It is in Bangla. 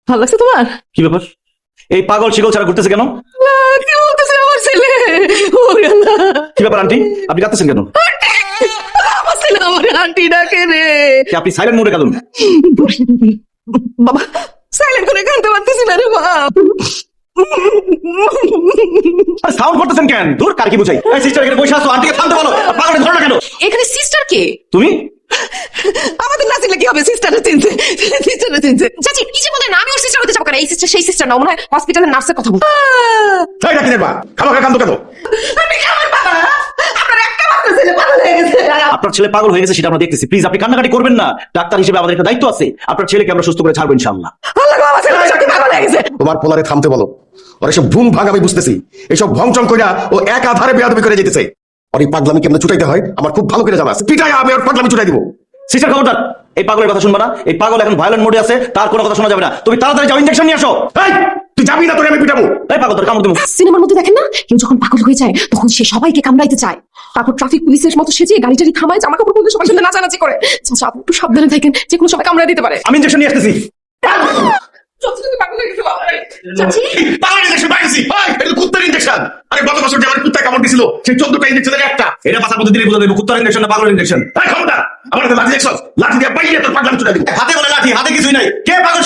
ভালো লাগছে তোমার? কি ব্যাপার? এই পাগল শিকল ছাড়া ঘুরতেছে কেন? কি বলতেছে আমার ছেলে? ও আল্লাহ! কি ব্যাপার আন্টি, আপনি কাঁদতেছেন কেন? আমার ছেলে আমার আন্টি ডাকে রে। কি আপনি সাইলেন্ট মোডে কাঁদুন? বাবা সাইলেন্ট করে কানতে পারতেছি না রে বাপ। আরে সাউন্ড করতেছেন কেন? দূর কার কি বুঝাই? এই সিস্টার এখানে বসে আছো, আন্টিকে থামতে বলো। পাগলে ধরো না কেন? এখানে সিস্টার কে? তুমি আমাদের না চিনলে কি হবে? সিস্টারে চিনছে, সিস্টারে চিনছে। চাচি কি যে বলেন, আমি ওর সিস্টার হতে যাবো কেন? এই সিস্টার সেই সিস্টার না, মনে হয় হসপিটালের নার্সের কথা বল। তাই নাকি দেখবা খামাখা কান্দো কেন? আপনি কি আমার বাবা? আপনার একটা মাত্র ছেলে পাগল হয়ে গেছে। আপনার ছেলে পাগল হয়ে গেছে সেটা আমরা দেখতেছি। প্লিজ আপনি কান্নাকাটি করবেন না। ডাক্তার হিসেবে আমাদের একটা দায়িত্ব আছে। আপনার ছেলেকে আমরা সুস্থ করে ছাড়বো ইনশাআল্লাহ। আল্লাহ গো, আমার ছেলে সত্যি পাগল হয়ে গেছে। তোমার পোলারে থামতে বলো। ওর এসব ভুল ভাগ আমি বুঝতেছি। এসব ভংচং কইরা ও এক আধারে বেয়াদবি করে যেতেছে। ওর এই পাগলামি কেমনে ছুটাইতে হয় আমার খুব ভালো করে জানা আছে। পিটাই আমি ওর পাগলামি ছুটাই দিব। সিস্টার খবরদার, এই পাগলের কথা শুনবা না। এই পাগল এখন ভায়োলেন্ট মোডে আছে, তার কোনো কথা শোনা যাবে না। তুমি তাড়াতাড়ি যাও, ইনজেকশন নিয়ে আসো। এই তুই যাবি না, তোরে আমি পিটাবো। এই পাগল তোর কামড় দেবো। সিনেমার মধ্যে দেখেন না, কেউ যখন পাগল হয়ে যায় তখন সে সবাইকে কামড়াইতে চায়, তারপর ট্রাফিক পুলিশের মতো সেজে গাড়ি টাড়ি থামায়, জামা কাপড় পরে সবার সামনে নাচানাচি করে। চাচা আপনি একটু সাবধানে থাকেন, যে কোনো সময় কামড়াই দিতে পারে। আমি ইনজেকশন নিয়ে আসতেছি। সত্যি তুমি পাগল হয়ে গেছে বাবা। চাচি পাগলের ইনজেকশন পাইছি। এই এটা তো কুত্তার ইনজেকশন। আরে গত বছর যে আমার কুত্তা কামড় দিছিল সেই 14টা ইনজেকশনের একটা। এটা পাশার মধ্যে দিলে বুঝা দেবো কুত্তার ইনজেকশন না পাগলের ইনজেকশন। এই খবরদার, আমার কাছে লাঠি দেখছস? লাঠি দিয়ে পাইয়ে তোর পাগলামি ছুটাই দিব। হাতে বলে লাঠি, হাতে কিছুই নাই। কে পাগল